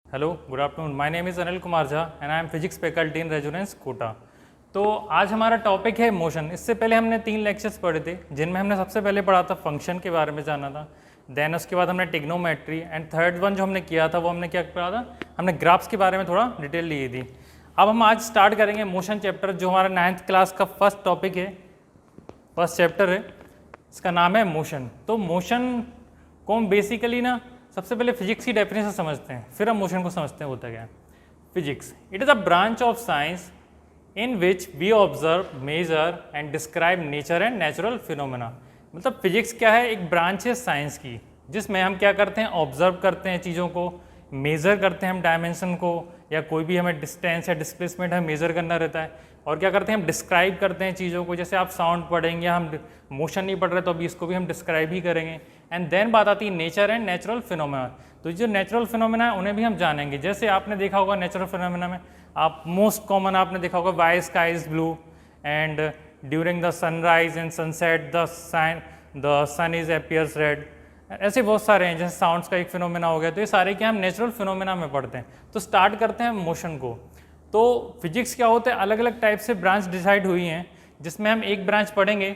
Hello, good afternoon. My name is Anil Kumar Jha and I am physics faculty in Resonance Kota. तो आज हमारा topic है motion. इससे पहले हमने 3 लेक्चर्स पढ़े थे, जिनमें हमने सबसे पहले पढ़ा था फंक्शन के बारे में जाना था। देन उसके बाद हमने टिग्नोमेट्री एंड थर्ड वन जो हमने किया था वो हमने क्या पढ़ा था, हमने ग्राफ्स के बारे में थोड़ा डिटेल ली थी। अब हम आज स्टार्ट करेंगे मोशन चैप्टर, जो हमारा 9th क्लास का फर्स्ट टॉपिक है, फर्स्ट चैप्टर है। इसका नाम है मोशन। तो मोशन को हम बेसिकली ना सबसे पहले फिजिक्स की डेफिनेशन समझते हैं, फिर हम मोशन को समझते हैं होता क्या है। Physics, it is a branch of science in which we observe, measure and describe nature and natural phenomena. मतलब फिजिक्स क्या है, एक ब्रांच है साइंस की, जिसमें हम क्या करते हैं, ऑब्जर्व करते हैं चीज़ों को, मेज़र करते हैं हम डायमेंशन को, या कोई भी हमें डिस्टेंस या डिस्प्लेसमेंट हमें मेज़र करना रहता है, और क्या करते हैं हम डिस्क्राइब करते हैं चीज़ों को। जैसे आप साउंड पढ़ेंगे, हम मोशन नहीं पढ़ रहे तो अभी इसको भी हम डिस्क्राइब ही करेंगे। एंड देन बात आती है नेचर एंड नेचुरल फिनोमेना। तो जो नेचुरल फिनोमेना है उन्हें भी हम जानेंगे। जैसे आपने देखा होगा नेचुरल फिनोमेना में आप मोस्ट कॉमन आपने देखा होगा why sky is blue and during the sunrise and sunset the sun is appears red. ऐसे बहुत सारे हैं, जैसे साउंड्स का एक फिनोमेना हो गया। तो ये सारे क्या हम नेचुरल फिनोमेना में पढ़ते हैं। तो स्टार्ट करते हैं मोशन को। तो फिजिक्स क्या होता है, अलग अलग टाइप से ब्रांच डिसाइड हुई हैं, जिसमें हम एक ब्रांच पढ़ेंगे।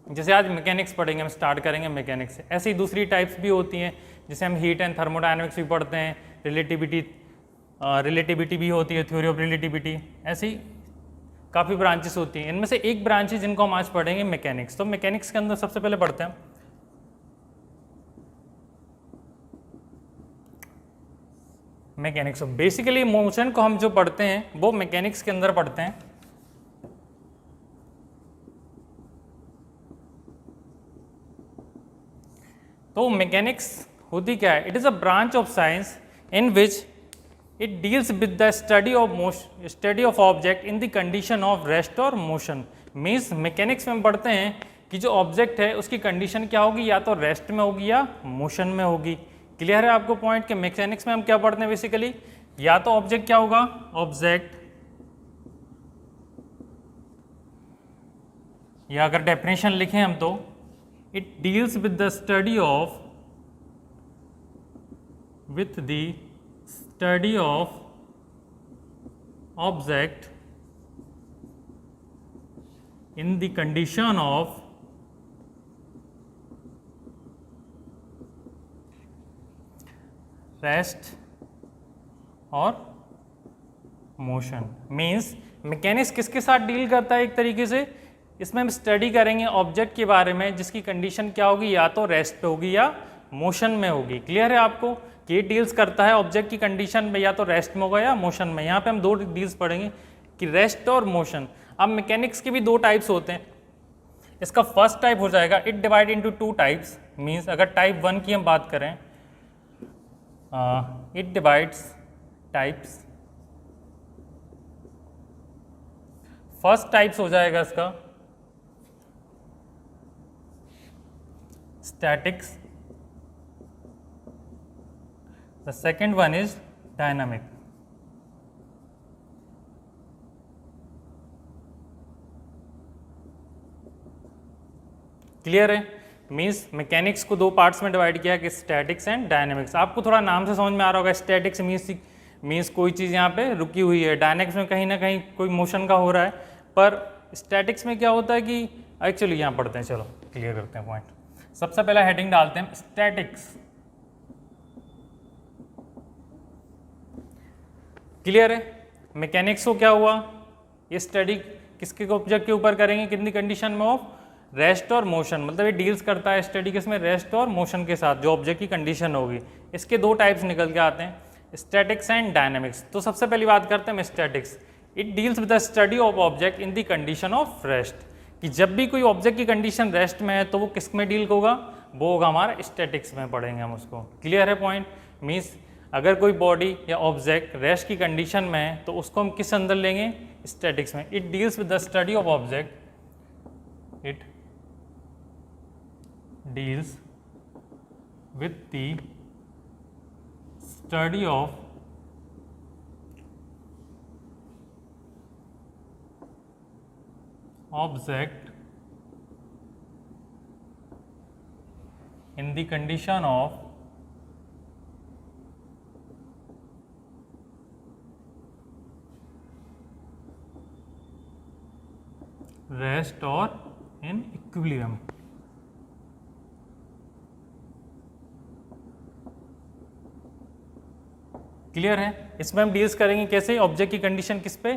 जैसे आज मैकेनिक्स पढ़ेंगे, हम स्टार्ट करेंगे मैकेनिक्स से। ऐसी दूसरी टाइप्स भी होती हैं, जिसे हम हीट एंड थर्मोडायनेमिक्स भी पढ़ते हैं, रिलेटिविटी भी होती है, थ्योरी ऑफ रिलेटिविटी। ऐसी काफ़ी ब्रांचेस होती हैं। इनमें से एक ब्रांच है जिनको हम आज पढ़ेंगे, मैकेनिक्स। तो मैकेनिक्स के अंदर सबसे पहले पढ़ते हैं मैकेनिक्स। बेसिकली मोशन को हम जो पढ़ते हैं वो मैकेनिक्स के अंदर पढ़ते हैं। तो मैकेनिक्स होती क्या है, it is a branch of science in which it deals with the study of object in the condition of rest और मोशन। मीन्स मैकेनिक्स में हम पढ़ते हैं कि जो ऑब्जेक्ट है उसकी कंडीशन क्या होगी, या तो रेस्ट में होगी या मोशन में होगी। क्लियर है आपको पॉइंट कि मैकेनिक्स में हम क्या पढ़ते हैं बेसिकली, या तो ऑब्जेक्ट क्या होगा, ऑब्जेक्ट, या अगर डेफिनेशन लिखें हम तो it deals with the study of object in the condition of rest और मोशन। मीन्स मैकेनिक्स किसके साथ डील करता है, एक तरीके से इसमें हम स्टडी करेंगे ऑब्जेक्ट के बारे में जिसकी कंडीशन क्या होगी, या तो रेस्ट पे होगी या मोशन में होगी। क्लियर है आपको कि ये डील्स करता है ऑब्जेक्ट की कंडीशन में, या तो रेस्ट में होगा या मोशन में। यहाँ पे हम 2 डील्स पढ़ेंगे कि रेस्ट और मोशन। अब मैकेनिक्स के भी 2 टाइप्स होते हैं। इसका फर्स्ट टाइप हो जाएगा, it divide into 2 types. Means अगर टाइप 1 की हम बात करें, it divides types. First types हो जाएगा इसका statics, the second one is dynamic. Clear है। मीन्स मैकेनिक्स को 2 पार्ट्स में डिवाइड किया कि स्टैटिक्स एंड डायनेमिक्स। आपको थोड़ा नाम से समझ में आ रहा होगा, स्टैटिक्स मीन्स कोई चीज़ यहाँ पे रुकी हुई है, डायनेमिक्स में कहीं ना कहीं कोई मोशन का हो रहा है। पर स्टैटिक्स में क्या होता है कि एक्चुअली यहाँ पढ़ते हैं, चलो क्लियर करते हैं पॉइंट। सबसे पहला हेडिंग डालते हैं स्टैटिक्स। क्लियर है। मैकेनिक्स को क्या हुआ, ये स्टडी किसके ऑब्जेक्ट के ऊपर करेंगे, कितनी कंडीशन में, ऑफ रेस्ट और मोशन। मतलब ये डील्स करता है स्टडी किसमें, रेस्ट और मोशन के साथ, जो ऑब्जेक्ट की कंडीशन होगी। इसके 2 टाइप्स निकल के आते हैं, स्टैटिक्स एंड डायनेमिक्स। तो सबसे पहली बात करते हैं statics. It deals with the study of object in the condition of rest. कि जब भी कोई ऑब्जेक्ट की कंडीशन रेस्ट में है तो वो किस में डील होगा, वो होगा हमारा स्टैटिक्स में पढ़ेंगे हम उसको। क्लियर है पॉइंट। मीन्स अगर कोई बॉडी या ऑब्जेक्ट रेस्ट की कंडीशन में है तो उसको हम किस अंदर लेंगे, स्टैटिक्स में। It deals with the study of object, it deals with the study of object in the condition of rest और इन इक्विलिब्रियम। क्लियर है? इसमें हम डील्स करेंगे कैसे, ऑब्जेक्ट की कंडीशन किस पे,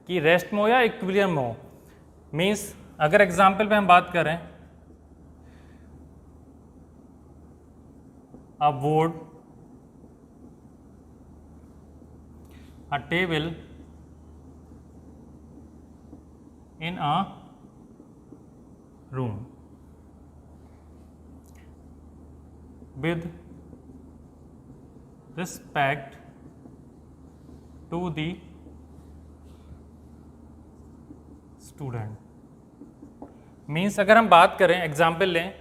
कि रेस्ट में हो या इक्विलिब्रियम में हो। मीन्स अगर एग्जाम्पल पे हम बात करें, a board, a table in a room with respect to the student। Means अगर हम बात करें, एग्जाम्पल लें,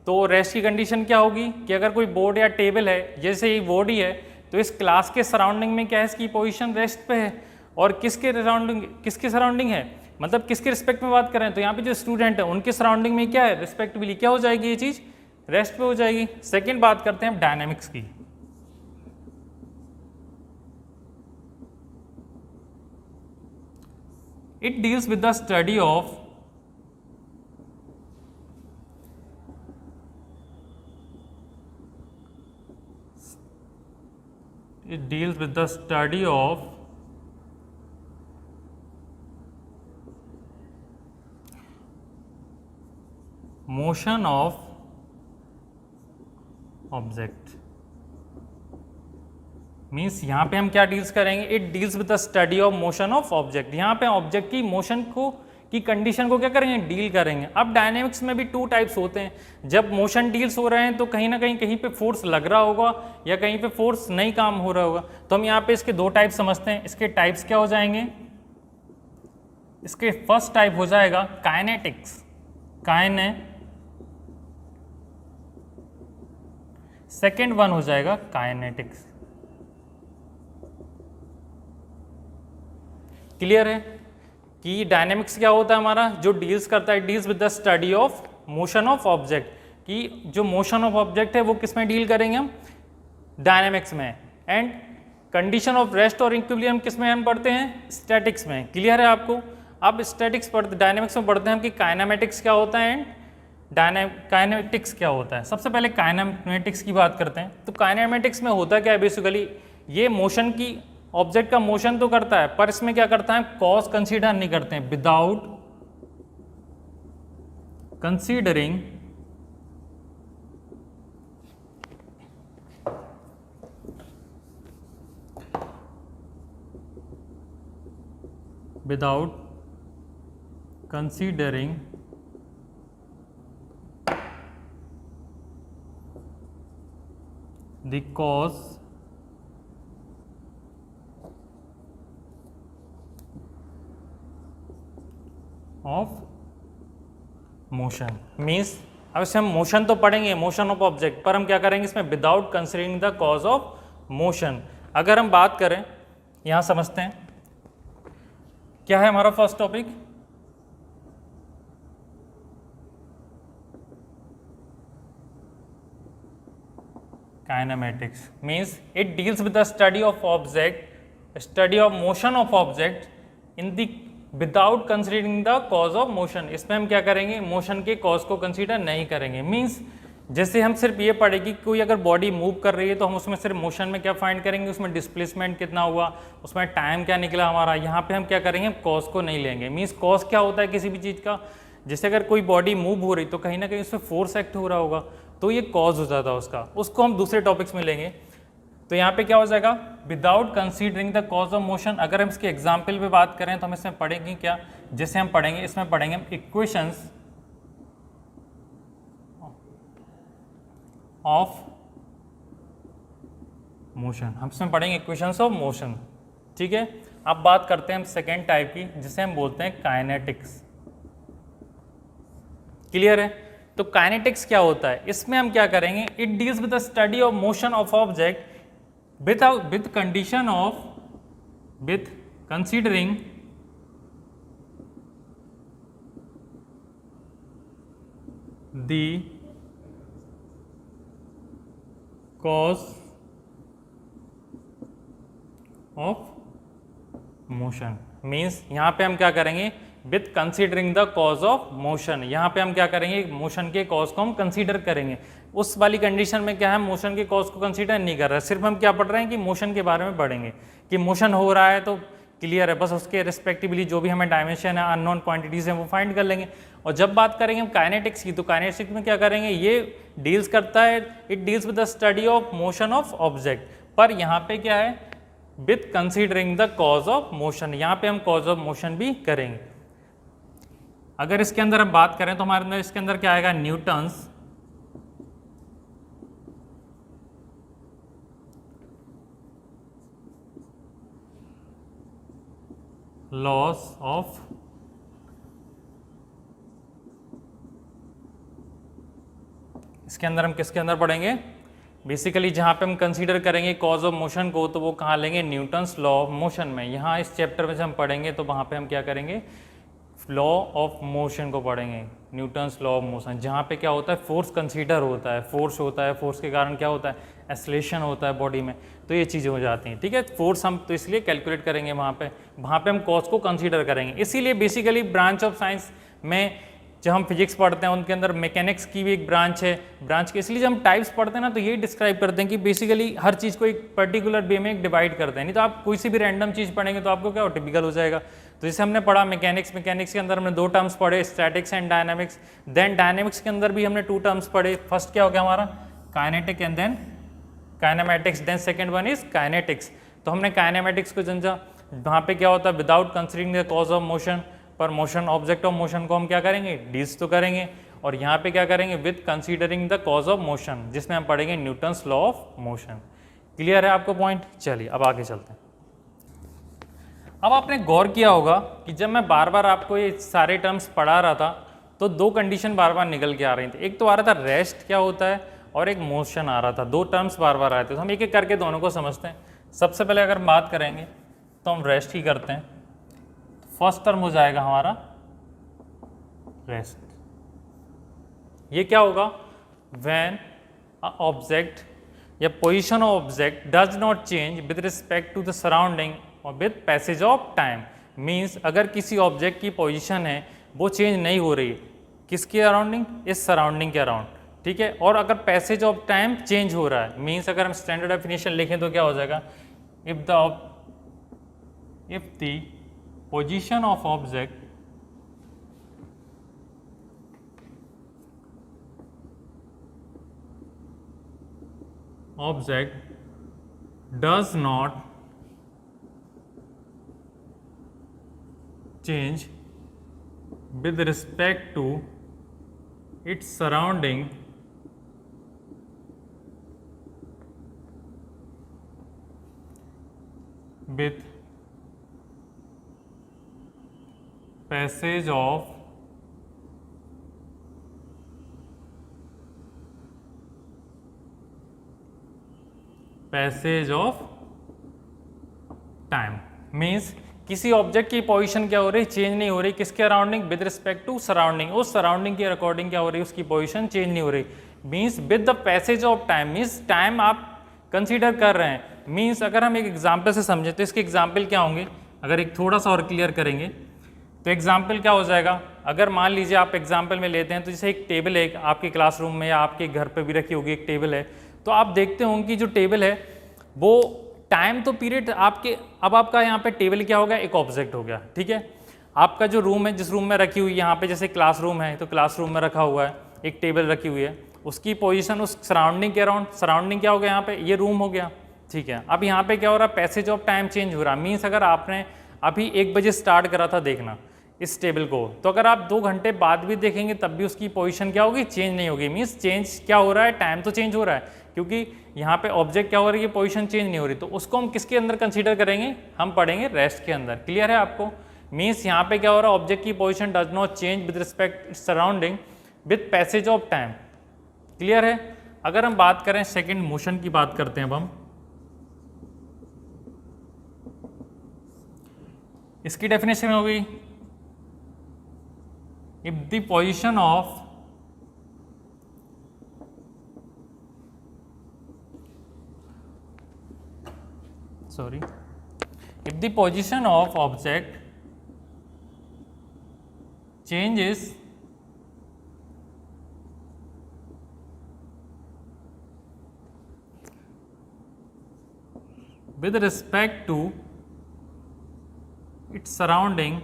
तो रेस्ट की कंडीशन क्या होगी कि अगर कोई बोर्ड या टेबल है, जैसे ये बोर्ड ही है, तो इस क्लास के सराउंडिंग में क्या है, इसकी पोजीशन रेस्ट पे है। और किसके सराउंडिंग है, मतलब किसके रिस्पेक्ट में बात करें, तो यहाँ पे जो स्टूडेंट है उनके सराउंडिंग में क्या है, रिस्पेक्टिवली क्या हो जाएगी, ये चीज़ रेस्ट पे हो जाएगी। सेकेंड बात करते हैं हम डायनेमिक्स की। It deals with the study of it deals with the study of motion of object। Means यहाँ पे हम क्या डील्स करेंगे, it deals with the study of motion of object. यहाँ पे ऑब्जेक्ट की मोशन को की कंडीशन को क्या करेंगे, डील करेंगे। अब डायनेमिक्स में भी टू टाइप्स होते हैं। जब मोशन डील्स हो रहे हैं तो कहीं ना कहीं पे फोर्स लग रहा होगा या कहीं पे फोर्स नहीं काम हो रहा होगा। तो हम यहाँ पे इसके दो टाइप समझते हैं। इसके टाइप्स क्या हो जाएंगे, इसके फर्स्ट टाइप हो जाएगा काइनेटिक्स, सेकेंड वन हो जाएगा काइनेटिक्स। क्लियर है कि डायनेमिक्स क्या होता है हमारा, जो डील्स करता है, deals with the study of motion of object, कि जो मोशन ऑफ ऑब्जेक्ट है वो किस में डील करेंगे हम, डायनेमिक्स में। एंड कंडीशन ऑफ रेस्ट और इक्विलिब्रियम किस में हम पढ़ते हैं, स्टैटिक्स में। क्लियर है आपको? अब स्टैटिक्स पढ़ते, डायनेमिक्स में पढ़ते हैं हम कि काइनेमेटिक्स क्या होता है एंड काइनेमेटिक्स क्या होता है। सबसे पहले काइनेमेटिक्स की बात करते हैं। तो काइनेमेटिक्स में होता क्या है, बेसिकली ये मोशन की, ऑब्जेक्ट का मोशन तो करता है पर इसमें क्या करता है, कॉज कंसीडर नहीं करते हैं। Without considering the cause of motion. Means अब इससे हम मोशन तो पढ़ेंगे, मोशन ऑफ ऑब्जेक्ट, पर हम क्या करेंगे इसमें, without considering the cause of motion. अगर हम बात करें, यहां समझते हैं क्या है हमारा first topic, kinematics. Means it deals with the study of object, study of motion of object in the without considering the cause of motion. इसमें हम क्या करेंगे, मोशन के कॉज को कंसीडर नहीं करेंगे। मीन्स जैसे हम सिर्फ ये पढ़ेगी, कोई अगर बॉडी मूव कर रही है तो हम उसमें सिर्फ मोशन में क्या फाइंड करेंगे, उसमें डिस्प्लेसमेंट कितना हुआ, उसमें टाइम क्या निकला हमारा। यहाँ पे हम क्या करेंगे, कॉज को नहीं लेंगे। मीन्स कॉज क्या होता है किसी भी चीज़ का, जैसे अगर कोई बॉडी मूव हो रही तो कहीं ना कहीं उसमें फोर्स एक्ट हो रहा होगा, तो ये कॉज हो जाता है उसका, उसको हम दूसरे टॉपिक्स में लेंगे। तो यहाँ पे क्या हो जाएगा, without considering the cause of motion. अगर हम इसके एग्जाम्पल पे बात करें तो हम इसमें पढ़ेंगे क्या, जैसे हम पढ़ेंगे, इसमें पढ़ेंगे हम इक्वेशंस ऑफ मोशन। हम इसमें पढ़ेंगे इक्वेशंस ऑफ मोशन। ठीक है, अब बात करते हैं हम सेकेंड टाइप की, जिसे हम बोलते हैं काइनेटिक्स। क्लियर है? तो काइनेटिक्स क्या होता है, इसमें हम क्या करेंगे, it deals with the study of motion of object with condition of with considering the cause of motion। Means यहाँ पे हम क्या करेंगे, with considering the cause of motion. यहाँ पे हम क्या करेंगे, मोशन के कॉज को हम कंसीडर करेंगे। उस वाली कंडीशन में क्या है, मोशन के कॉज को कंसीडर नहीं कर रहा है, सिर्फ हम क्या पढ़ रहे हैं कि मोशन के बारे में पढ़ेंगे कि मोशन हो रहा है तो क्लियर है, बस उसके रिस्पेक्टिवली जो भी हमें डायमेंशन है, अननोन क्वांटिटीज हैं वो फाइंड कर लेंगे। और जब बात करेंगे हम काइनेटिक्स की, तो काइनेटिक्स में क्या करेंगे, ये डील्स करता है, it deals with the study of motion of object, पर यहाँ पे क्या है, with considering the cause of motion, यहाँ पे हम कॉज ऑफ मोशन भी करेंगे। अगर इसके अंदर हम बात करें तो हमारे अंदर इसके अंदर क्या आएगा, न्यूटन्स लॉस ऑफ इसके अंदर हम किसके अंदर पढ़ेंगे, बेसिकली जहाँ पे हम कंसीडर करेंगे कॉज ऑफ मोशन को, तो वो कहाँ लेंगे, न्यूटन्स लॉ ऑफ मोशन में। यहाँ इस चैप्टर में से हम पढ़ेंगे तो वहाँ पे हम क्या करेंगे, लॉ ऑफ मोशन को पढ़ेंगे, न्यूटन्स लॉ ऑफ मोशन, जहाँ पे क्या होता है, फोर्स कंसीडर होता है, फोर्स होता है, फोर्स के कारण क्या होता है, एक्सेलरेशन होता है बॉडी में, तो ये चीज़ें हो जाती हैं। ठीक है, फोर्स हम तो इसलिए कैलकुलेट करेंगे वहाँ पे हम कॉज को कंसीडर करेंगे। इसीलिए बेसिकली ब्रांच ऑफ साइंस में जब हम फिजिक्स पढ़ते हैं उनके अंदर मैकेनिक्स की भी एक ब्रांच है, ब्रांच के इसलिए जब हम टाइप्स पढ़ते हैं ना तो ये डिस्क्राइब करते हैं कि बेसिकली हर चीज़ को एक पर्टिकुलर वे में डिवाइड करते हैं। नहीं तो आप कोई सी भी रैंडम चीज़ पढ़ेंगे तो आपको क्या हो, टिपिकल हो जाएगा। तो जैसे हमने पढ़ा मैकेनिक्स के अंदर हमने 2 टर्म्स पढ़े, statics and dynamics. Then dynamics के अंदर भी हमने 2 टर्म्स पढ़े, फर्स्ट क्या हो गया हमारा, kinetic and then kinematics, then second one is kinetics. तो हमने काइनेमैटिक्स को समझा, वहाँ पे क्या होता है, without considering the cause of motion, पर मोशन ऑब्जेक्ट ऑफ मोशन को हम क्या करेंगे, डील्स तो करेंगे, और यहाँ पे क्या करेंगे, with considering the cause of motion, जिसमें हम पढ़ेंगे Newton's law of motion. Clear है आपको पॉइंट? चलिए अब आगे चलते हैं। अब आपने गौर किया होगा कि जब मैं बार बार आपको ये सारे टर्म्स पढ़ा रहा था तो 2 कंडीशन बार बार निकल के आ रही थी। एक तो आ रहा था रेस्ट क्या होता है, और एक मोशन आ रहा था। 2 टर्म्स बार बार आए थे, तो हम एक एक करके दोनों को समझते हैं। सबसे पहले अगर बात करेंगे तो हम रेस्ट ही करते हैं। फर्स्ट टर्म हो जाएगा हमारा रेस्ट। ये क्या होगा, व्हेन अ ऑब्जेक्ट या position of object does not change with respect to the surrounding और with passage of time. Means अगर किसी ऑब्जेक्ट की पोजीशन है वो चेंज नहीं हो रही, किसके अराउंडिंग, इस सराउंडिंग के अराउंड, ठीक है, और अगर पैसेज ऑफ टाइम चेंज हो रहा है, मीन्स अगर हम स्टैंडर्ड डेफिनेशन लिखें तो क्या हो जाएगा, if the position of object does not change with respect to its surrounding with passage of time. Means किसी ऑब्जेक्ट की पोजीशन क्या हो रही, चेंज नहीं हो रही, किसके surrounding, with respect to surrounding, उस सराउंडिंग के अकॉर्डिंग क्या हो रही है, उसकी पोजीशन चेंज नहीं हो रही। Means with the passage of time, means time आप कंसीडर कर रहे हैं। मीन्स अगर हम एक एग्जाम्पल से समझें तो इसके एग्जाम्पल क्या होंगे, अगर एक थोड़ा सा और क्लियर करेंगे तो एग्जाम्पल क्या हो जाएगा, अगर मान लीजिए आप एग्जाम्पल में लेते हैं तो जैसे एक टेबल है, आपके क्लासरूम में या आपके घर पे भी रखी होगी एक टेबल है, तो आप देखते होंगे कि जो टेबल है वो टाइम तो पीरियड आपके, अब आपका यहाँ पे टेबल क्या हो गया, एक ऑब्जेक्ट हो गया, ठीक है। आपका जो रूम है, जिस रूम में रखी हुई, यहाँ पे जैसे क्लासरूम है तो क्लासरूम में रखा हुआ है, एक टेबल रखी हुई है, उसकी पोजीशन उस सराउंडिंग के अराउंड, सराउंडिंग क्या हो गया, यहाँ पे ये रूम हो गया, ठीक है। अब यहाँ पे क्या हो रहा है, पैसेज ऑफ टाइम चेंज हो रहा है। मीन्स अगर आपने अभी 1 बजे स्टार्ट करा था देखना इस टेबल को, तो अगर आप 2 घंटे बाद भी देखेंगे तब भी उसकी पोजीशन क्या होगी, चेंज नहीं होगी। मीन्स चेंज क्या हो रहा है, टाइम तो चेंज हो रहा है, क्योंकि यहाँ पे ऑब्जेक्ट क्या हो रही है, पोजीशन चेंज नहीं हो रही, तो उसको हम किसके अंदर कंसीडर करेंगे, हम पढ़ेंगे रेस्ट के अंदर। क्लियर है आपको? मीन्स यहाँ पे क्या हो रहा है, ऑब्जेक्ट की position does not change with respect surrounding with passage of time. Clear है? अगर हम बात करें सेकेंड मोशन की बात करते हैं अब हम, इसकी डेफिनेशन हो गई, if the position of object changes with respect to its surrounding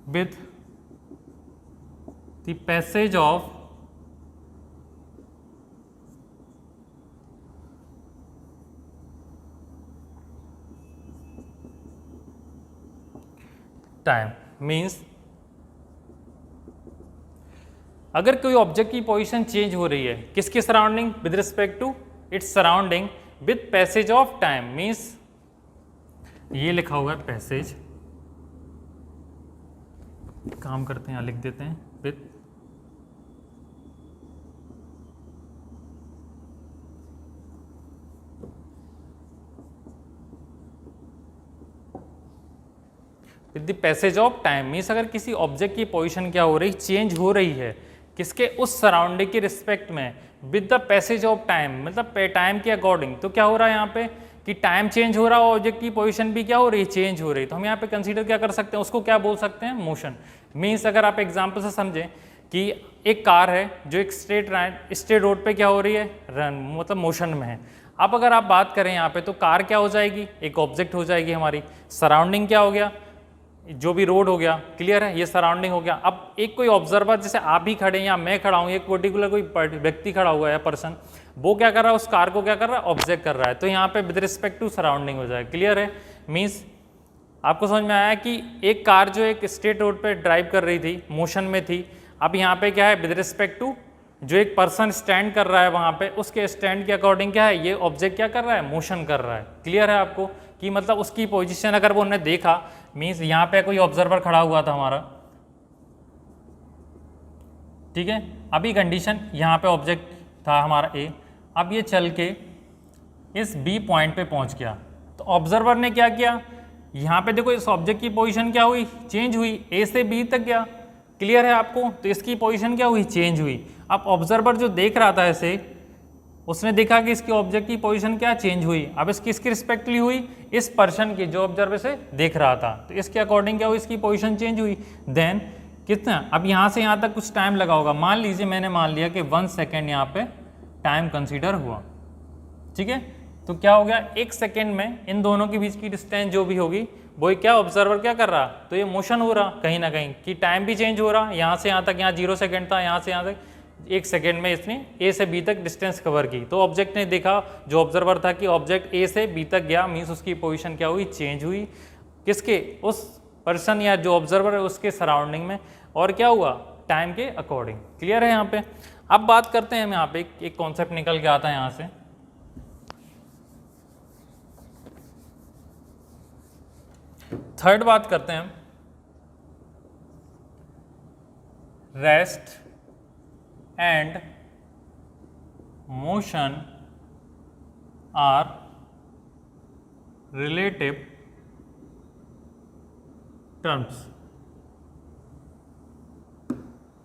with the passage of time. Means अगर कोई ऑब्जेक्ट की पोजीशन चेंज हो रही है किसके surrounding, with respect to its surrounding with passage of time, means ये लिखा हुआ है पैसेज, काम करते हैं, यहाँ लिख देते हैं with with the passage of time. Means अगर किसी ऑब्जेक्ट की पोजीशन क्या हो रही, चेंज हो रही है किसके, उस सराउंडिंग के रिस्पेक्ट में, with the passage of time, मतलब टाइम के अकॉर्डिंग। तो क्या हो रहा है यहाँ पे कि टाइम चेंज हो रहा है, ऑब्जेक्ट की पोजीशन भी क्या हो रही है, चेंज हो रही है। तो हम यहाँ पे कंसीडर क्या कर सकते हैं, उसको क्या बोल सकते हैं, मोशन। मीन्स अगर आप एग्जाम्पल से समझें कि एक कार है जो एक स्ट्रेट रोड पे क्या हो रही है, रन, मतलब मोशन में है। अब अगर आप बात करें यहाँ पे तो कार क्या हो जाएगी, एक ऑब्जेक्ट हो जाएगी हमारी, सराउंडिंग क्या हो गया, जो भी रोड हो गया, क्लियर है, ये सराउंडिंग हो गया। अब एक कोई ऑब्जर्वर, जैसे आप भी खड़े हैं या मैं खड़ा हूँ, एक पर्टिकुलर कोई व्यक्ति खड़ा हुआ है, पर्सन, वो क्या कर रहा है, उस कार को क्या कर रहा है, ऑब्जर्व कर रहा है। तो यहाँ पे विद रिस्पेक्ट टू सराउंडिंग हो जाए, क्लियर है। मीन्स आपको समझ में आया कि एक कार जो एक स्ट्रेट रोड पे ड्राइव कर रही थी, मोशन में थी, अब यहाँ पे क्या है, विद रिस्पेक्ट टू जो एक पर्सन स्टैंड कर रहा है वहाँ पे, उसके स्टैंड के अकॉर्डिंग क्या है, ये ऑब्जेक्ट क्या कर रहा है, मोशन कर रहा है। क्लियर है आपको कि मतलब उसकी पोजीशन अगर वो उन्होंने देखा, मीन्स यहाँ पे कोई ऑब्जर्वर खड़ा हुआ था हमारा, ठीक है, अभी कंडीशन यहाँ पे ऑब्जेक्ट था हमारा ए, अब ये चल के इस बी पॉइंट पे पहुँच गया, तो ऑब्जर्वर ने क्या किया, यहाँ पे देखो इस ऑब्जेक्ट की पोजीशन क्या हुई, चेंज हुई, ए से बी तक गया। क्लियर है आपको, तो इसकी पोजीशन क्या हुई, चेंज हुई। अब ऑब्जर्वर जो देख रहा था ऐसे, उसने देखा कि इसकी ऑब्जेक्ट की पोजीशन क्या चेंज हुई। अब इसकी किसकी रिस्पेक्टली हुई, इस पर्सन की जो ऑब्जर्वर से देख रहा था, तो इसके अकॉर्डिंग क्या हुई, इसकी पोजीशन चेंज हुई। देन कितना, अब यहाँ से यहाँ तक कुछ टाइम लगा होगा, मान लीजिए मैंने मान लिया कि 1 सेकेंड यहाँ पे टाइम कंसीडर हुआ, ठीक है। तो क्या हो गया, 1 सेकेंड में इन दोनों के बीच की डिस्टेंस जो भी होगी वो क्या ऑब्जर्वर क्या कर रहा, तो ये मोशन हो रहा कहीं ना कहीं, कि टाइम भी चेंज हो रहा, यहाँ से यहाँ तक, यहाँ 0 सेकेंड था, यहाँ से यहाँ तक 1 सेकेंड में इसने ए से बी तक डिस्टेंस कवर की। तो ऑब्जेक्ट ने देखा, जो ऑब्जर्वर था, कि ऑब्जेक्ट ए से बी तक गया, मीन्स उसकी पोजीशन क्या हुई, चेंज हुई, किसके, उस पर्सन या जो ऑब्जर्वर है उसके सराउंडिंग में, और क्या हुआ, टाइम के अकॉर्डिंग। क्लियर है यहाँ पे। अब बात करते हैं हम यहाँ पे एक कॉन्सेप्ट निकल के आता है यहाँ से, थर्ड बात करते हैं हम rest and motion are relative terms.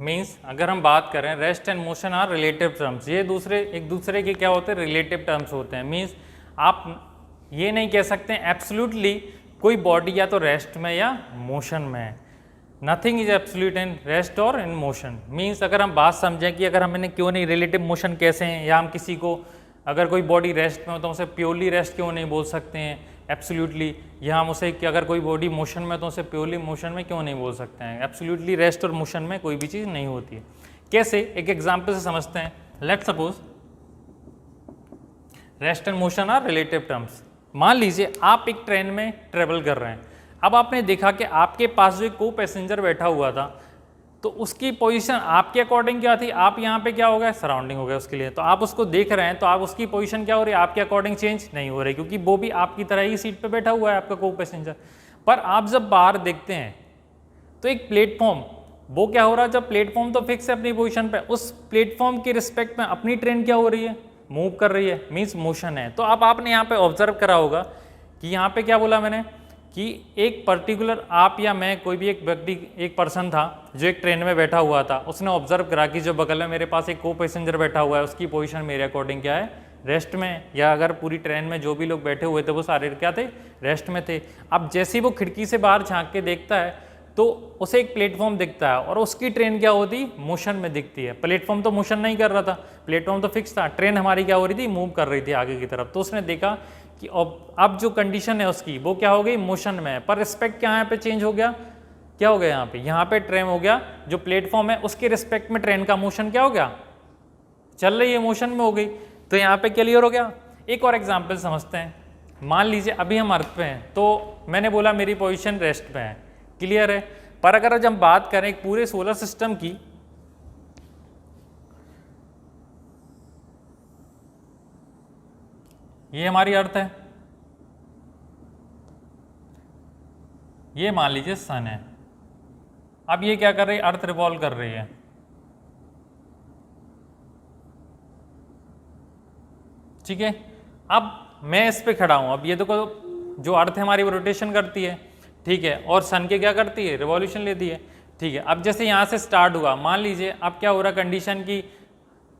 Means अगर हम बात करें, rest and motion are relative terms, ये एक दूसरे के क्या होते हैं, रिलेटिव टर्म्स होते हैं। मीन्स आप ये नहीं कह सकते एब्सोल्युटली कोई बॉडी या तो रेस्ट में या मोशन में है। Nothing is absolute in rest और इन मोशन। मीन्स अगर हम बात समझें कि अगर हमने क्यों नहीं, रिलेटिव मोशन कैसे हैं, या हम किसी को अगर कोई बॉडी रेस्ट में हो तो उसे प्योरली रेस्ट क्यों नहीं बोल सकते हैं एब्सोल्युटली, या हम उसे कि अगर कोई बॉडी मोशन में तो उसे प्योरली मोशन में क्यों नहीं बोल सकते हैं। एब्सोल्युटली रेस्ट और मोशन में कोई भी चीज़ नहीं होती है। कैसे, एक एग्जाम्पल से समझते हैं। Let's suppose rest and motion are relative terms. मान लीजिए आप एक ट्रेन में ट्रेवल कर रहे हैं, अब आपने देखा कि आपके पास जो एक को पैसेंजर बैठा हुआ था, तो उसकी पोजीशन आपके अकॉर्डिंग क्या थी, आप यहाँ पे क्या हो गया, सराउंडिंग हो गया उसके लिए, तो आप उसको देख रहे हैं, तो आप उसकी पोजीशन क्या हो रही है, आपके अकॉर्डिंग चेंज नहीं हो रही, क्योंकि वो भी आपकी तरह ही सीट पे बैठा हुआ है आपका को पैसेंजर। पर आप जब बाहर देखते हैं तो एक प्लेटफॉर्म, वो क्या हो रहा है, जब प्लेटफॉर्म तो फिक्स है अपनी पोजीशन पे, उस प्लेटफॉर्म के रिस्पेक्ट में अपनी ट्रेन क्या हो रही है, मूव कर रही है, मीन्स मोशन है। तो अब आपने यहाँ पे ऑब्जर्व करा होगा कि यहाँ पे क्या बोला मैंने, कि एक पर्टिकुलर आप या मैं, कोई भी एक व्यक्ति, एक पर्सन था जो एक ट्रेन में बैठा हुआ था, उसने ऑब्जर्व करा कि जो बगल में मेरे पास एक को पैसेंजर बैठा हुआ है, उसकी पोजीशन मेरे अकॉर्डिंग क्या है, रेस्ट में, या अगर पूरी ट्रेन में जो भी लोग बैठे हुए थे वो सारे क्या थे, रेस्ट में थे। अब जैसे ही वो खिड़की से बाहर झांक के देखता है तो उसे एक प्लेटफॉर्म दिखता है और उसकी ट्रेन क्या होती, मोशन में दिखती है। प्लेटफॉर्म तो मोशन नहीं कर रहा था, प्लेटफॉर्म तो फिक्स था, ट्रेन हमारी क्या हो रही थी, मूव कर रही थी आगे की तरफ। तो उसने देखा कि अब जो कंडीशन है उसकी वो क्या हो गई, मोशन में है, पर रिस्पेक्ट क्या यहाँ पे चेंज हो गया, क्या हो गया यहाँ पे ट्रेन हो गया, जो प्लेटफॉर्म है उसके रिस्पेक्ट में ट्रेन का मोशन क्या हो गया, चल रही है, मोशन में हो गई। तो यहाँ पे क्लियर हो गया। एक और एग्जाम्पल समझते हैं। मान लीजिए अभी हम अर्थ पे हैं, तो मैंने बोला मेरी पोजीशन रेस्ट पे है, क्लियर है। पर अगर आज हम बात करें एक पूरे सोलर सिस्टम की, ये हमारी अर्थ है, ये मान लीजिए सन है। अब ये क्या कर रही है, अर्थ रिवॉल्व कर रही है, ठीक है। अब मैं इस पे खड़ा हूं, अब ये देखो जो अर्थ है हमारी वो रोटेशन करती है, ठीक है, और सन के क्या करती है, रिवॉल्यूशन लेती है, ठीक है। अब जैसे यहाँ से स्टार्ट हुआ, मान लीजिए अब क्या हो रहा है, कंडीशन की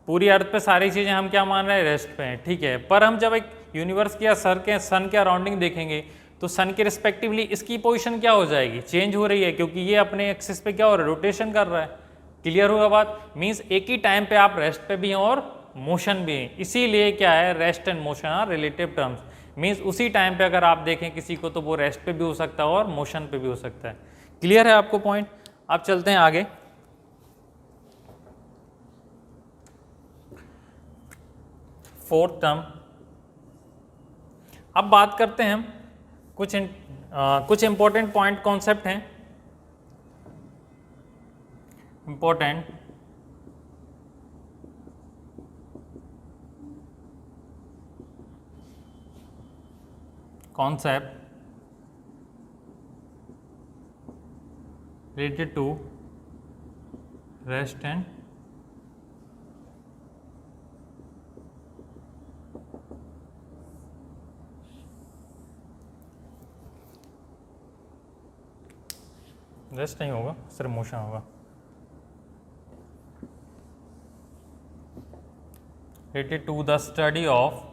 पूरी अर्थ पे सारी चीज़ें हम क्या मान रहे हैं, रेस्ट पे हैं, ठीक है। पर हम जब एक यूनिवर्स की या सन के अराउंडिंग देखेंगे तो सन के रिस्पेक्टिवली इसकी पोजीशन क्या हो जाएगी, चेंज हो रही है, क्योंकि ये अपने एक्सिस पे क्या हो रहा है, रोटेशन कर रहा है। क्लियर हुआ बात। मीन्स एक ही टाइम पे आप रेस्ट पे भी हैं और मोशन भी है, इसीलिए क्या है, rest and motion are relative terms. Means उसी टाइम पे अगर आप देखें किसी को तो वो रेस्ट पे भी हो सकता है और मोशन पे भी हो सकता है। क्लियर है आपको पॉइंट। अब चलते हैं आगे। फोर्थ टर्म, अब बात करते हैं हम कुछ इंपॉर्टेंट पॉइंट कॉन्सेप्ट हैं, important concept related to rest and rest नहीं होगा, सिर्फ मोशन होगा। related to the study of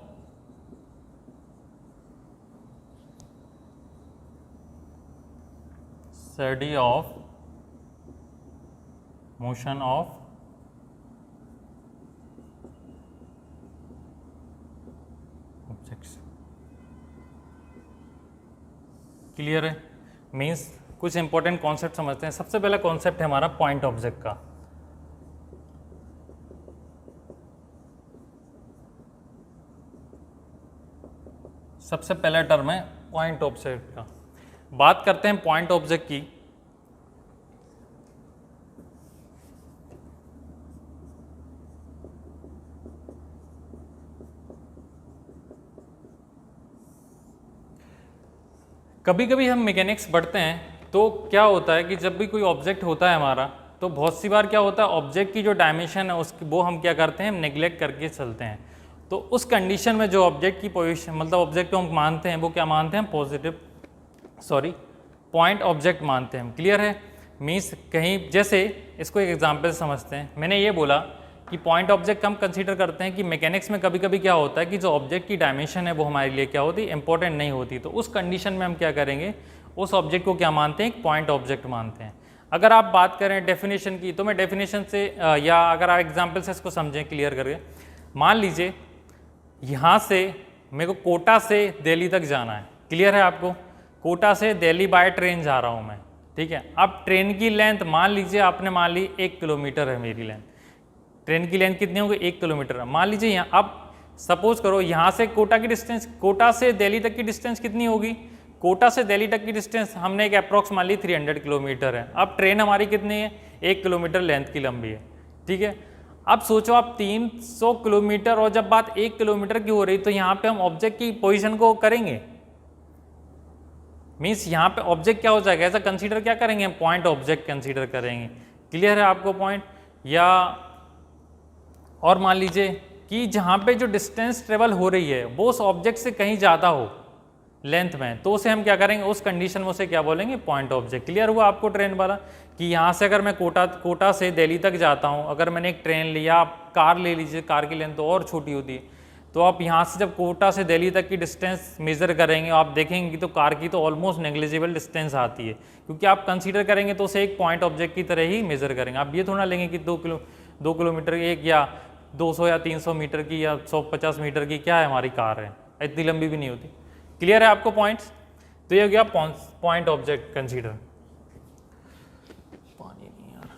motion of objects। Clear है। मीन्स कुछ इंपॉर्टेंट कॉन्सेप्ट समझते हैं। सबसे पहला कॉन्सेप्ट है हमारा पॉइंट ऑब्जेक्ट का। सबसे पहला टर्म है पॉइंट ऑब्जेक्ट का। बात करते हैं पॉइंट ऑब्जेक्ट की। कभी कभी हम मैकेनिक्स पढ़ते हैं तो क्या होता है कि जब भी कोई ऑब्जेक्ट होता है हमारा, तो बहुत सी बार क्या होता है, ऑब्जेक्ट की जो डायमेंशन है उसकी वो हम क्या करते हैं, नेग्लेक्ट करके चलते हैं। तो उस कंडीशन में जो ऑब्जेक्ट की पोजीशन, मतलब ऑब्जेक्ट को हम मानते हैं वो क्या मानते हैं, पॉइंट ऑब्जेक्ट मानते हैं हम। क्लियर है। मीन्स कहीं, जैसे इसको एक एग्जांपल समझते हैं। मैंने ये बोला कि पॉइंट ऑब्जेक्ट हम कंसीडर करते हैं कि मैकेनिक्स में कभी कभी क्या होता है कि जो ऑब्जेक्ट की डायमेंशन है वो हमारे लिए क्या होती है, इंपॉर्टेंट नहीं होती। तो उस कंडीशन में हम क्या करेंगे, उस ऑब्जेक्ट को क्या मानते हैं, एक पॉइंट ऑब्जेक्ट मानते हैं। अगर आप बात करें डेफिनेशन की, तो मैं डेफिनेशन से या अगर आप एग्जाम्पल से इसको समझें क्लियर करके, मान लीजिए यहाँ से मेरे को कोटा से दिल्ली तक जाना है। क्लियर है आपको, कोटा से दिल्ली बाय ट्रेन जा रहा हूँ मैं, ठीक है। अब ट्रेन की लेंथ मान लीजिए आपने मान ली 1 किलोमीटर है मेरी लेंथ। ट्रेन की लेंथ कितनी होगी, 1 किलोमीटर। मान लीजिए यहाँ, अब सपोज करो यहाँ से कोटा की डिस्टेंस, कोटा से दिल्ली तक की डिस्टेंस कितनी होगी, कोटा से दिल्ली तक की डिस्टेंस हमने एक अप्रॉक्स मान ली 300 किलोमीटर है। अब ट्रेन हमारी कितनी है, 1 किलोमीटर लेंथ की लंबी है, ठीक है। अब सोचो आप 300 किलोमीटर, और जब बात 1 किलोमीटर की हो रही तो यहाँ पे हम ऑब्जेक्ट की पोजीशन को करेंगे, मीन्स यहाँ पे ऑब्जेक्ट क्या हो जाएगा, ऐसा कंसीडर क्या करेंगे हम, पॉइंट ऑब्जेक्ट कंसीडर करेंगे। क्लियर है आपको पॉइंट। या और मान लीजिए कि जहाँ पे जो डिस्टेंस ट्रेवल हो रही है वो उस ऑब्जेक्ट से कहीं ज़्यादा हो लेंथ में, तो उसे हम क्या करेंगे, उस कंडीशन में उसे क्या बोलेंगे, पॉइंट ऑब्जेक्ट। क्लियर हुआ आपको ट्रेन वाला, कि यहाँ से अगर मैं कोटा से दिल्ली तक जाता हूँ, अगर मैंने एक ट्रेन ली या आप कार ले लीजिए, कार की लेंथ तो और छोटी होती है, तो आप यहाँ से जब कोटा से दिल्ली तक की डिस्टेंस मेज़र करेंगे आप देखेंगे कि तो कार की तो ऑलमोस्ट नेग्लिजिबल डिस्टेंस आती है, क्योंकि आप कंसीडर करेंगे तो उसे एक पॉइंट ऑब्जेक्ट की तरह ही मेज़र करेंगे। आप ये थोड़ा लेंगे कि 2 किलोमीटर एक या 200 या 300 मीटर की या 150 मीटर की क्या है हमारी कार है, इतनी लंबी भी नहीं होती। क्लियर है आपको पॉइंट्स? तो ये हो गया पॉइंट ऑब्जेक्ट कंसीडर। पानी नहीं यार,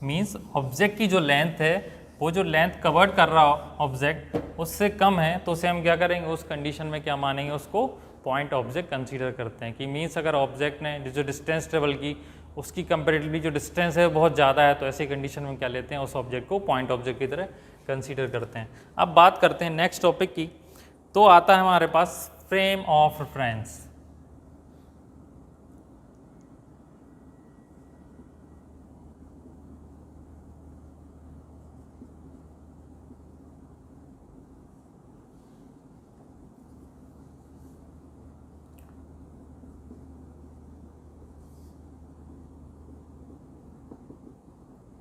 मीन्स ऑब्जेक्ट की जो लेंथ है वो जो लेंथ कवर्ड कर रहा ऑब्जेक्ट उससे कम है तो उसे हम क्या करेंगे, उस कंडीशन में क्या मानेंगे, उसको पॉइंट ऑब्जेक्ट कंसीडर करते हैं। कि मीन्स अगर ऑब्जेक्ट ने जो डिस्टेंस ट्रेवल की उसकी कंपेरेटिवली जो डिस्टेंस है बहुत ज़्यादा है, तो ऐसी कंडीशन में क्या लेते हैं, उस ऑब्जेक्ट को पॉइंट ऑब्जेक्ट की तरह कंसीडर करते हैं। अब बात करते हैं नेक्स्ट टॉपिक की, तो आता है हमारे पास frame of reference.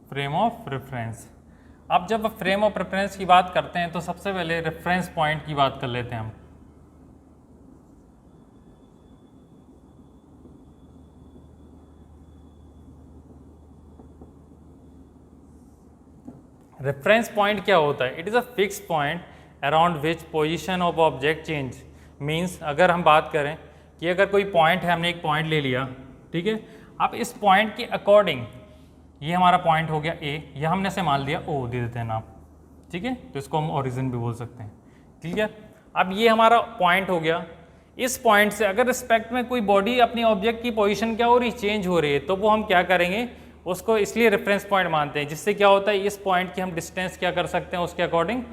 Frame of reference. अब जब फ्रेम ऑफ रेफरेंस की बात करते हैं तो सबसे पहले रेफरेंस पॉइंट की बात कर लेते हैं हम। रेफरेंस पॉइंट क्या होता है? It is a fix point around which position of object change. Means अगर हम बात करें कि अगर कोई पॉइंट है, हमने एक पॉइंट ले लिया, ठीक है, अब इस पॉइंट के अकॉर्डिंग ये हमारा पॉइंट हो गया ए, या हमने से मान लिया ओ दे देते हैं नाम, ठीक है, तो इसको हम ओरिजिन भी बोल सकते हैं। क्लियर? अब ये हमारा पॉइंट हो गया, इस पॉइंट से अगर रिस्पेक्ट में कोई बॉडी अपनी ऑब्जेक्ट की पोजीशन क्या हो रही, चेंज हो रही है, तो वो हम क्या करेंगे, उसको इसलिए रेफरेंस पॉइंट मानते हैं, जिससे क्या होता है इस पॉइंट की हम डिस्टेंस क्या कर सकते हैं, उसके अकॉर्डिंग